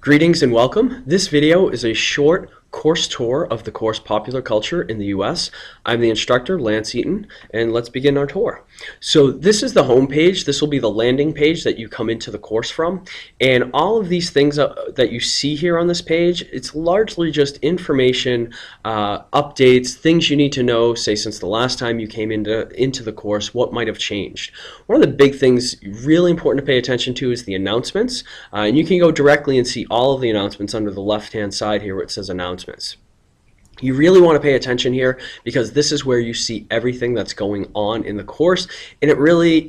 Greetings and welcome. This video is a short course tour of the course Popular Culture in the US. I'm the instructor, Lance Eaton, and let's begin our tour. So this is the home page. This will be the landing page that you come into the course from. And all of these things that you see here on this page, it's largely just information, updates, things you need to know, say since the last time you came into the course, what might have changed. One of the big things really important to pay attention to is the announcements. And you can go directly and see all of the announcements under the left-hand side here where it says announcements. You really want to pay attention here because this is where you see everything that's going on in the course, and it really,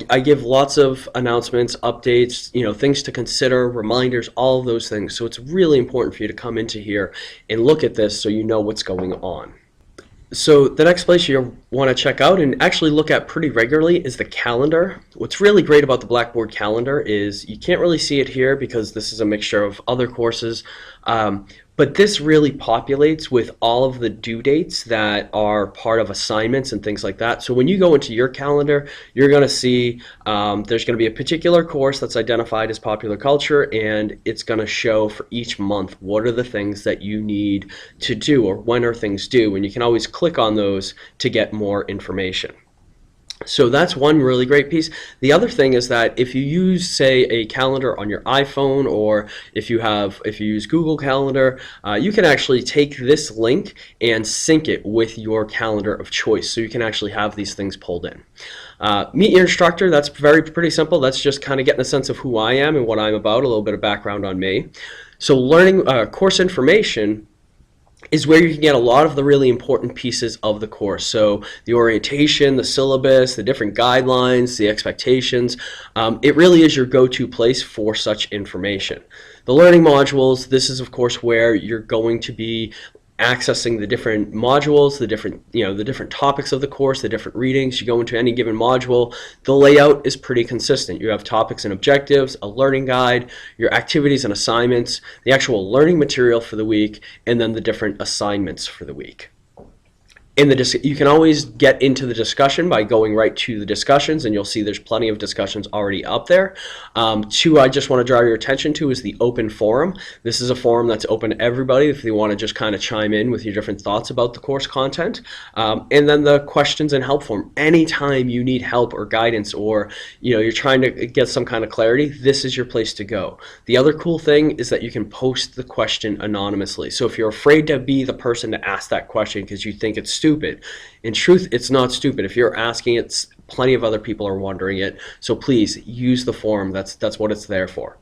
I give lots of announcements, updates, things to consider, reminders, all of those things. So it's really important for you to come into here and look at this so you know what's going on. So the next place you want to check out and actually look at pretty regularly is the calendar. What's really great about the Blackboard calendar is you can't really see it here because this is a mixture of other courses, but this really populates with all of the due dates that are part of assignments and things like that. So when you go into your calendar, you're going to see there's going to be a particular course that's identified as Popular Culture, and it's going to show for each month what are the things that you need to do or when are things due, and you can always click on those to get more information. So that's one really great piece. The other thing is that if you use, say, a calendar on your iPhone, or if you use Google Calendar, you can actually take this link and sync it with your calendar of choice. So you can actually have these things pulled in. Meet your instructor. That's pretty simple. That's just kind of getting a sense of who I am and what I'm about, a little bit of background on me. So learning course information is where you can get a lot of the really important pieces of the course. So the orientation, the syllabus, the different guidelines, the expectations. It really is your go-to place for such information. The learning modules, this is of course where you're going to be accessing the different modules, the different topics of the course, the different readings. You go into any given module, the layout is pretty consistent. You have topics and objectives, a learning guide, your activities and assignments, the actual learning material for the week, and then the different assignments for the week. You can always get into the discussion by going right to the discussions, and you'll see there's plenty of discussions already up there. Two I just want to draw your attention to is the open forum. This is a forum that's open to everybody if you want to just kind of chime in with your different thoughts about the course content. And then the questions and help forum. Anytime you need help or guidance, or you're trying to get some kind of clarity, this is your place to go. The other cool thing is that you can post the question anonymously. So if you're afraid to be the person to ask that question because you think it's stupid. In truth, it's not stupid. If you're asking it, plenty of other people are wondering it. So please use the forum. That's what it's there for.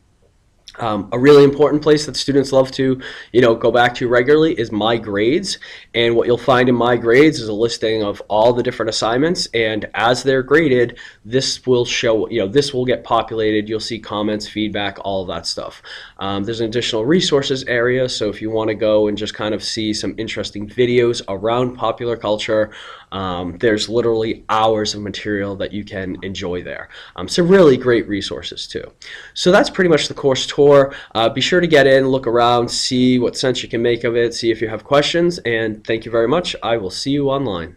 A really important place that students love to, go back to regularly is My Grades. And what you'll find in My Grades is a listing of all the different assignments. And as they're graded, this will show, this will get populated. You'll see comments, feedback, all of that stuff. There's an additional resources area. So if you want to go and just kind of see some interesting videos around popular culture, there's literally hours of material that you can enjoy there. So really great resources too. So that's pretty much the course tour. Be sure to get in, look around, see what sense you can make of it, see if you have questions, and thank you very much. I will see you online.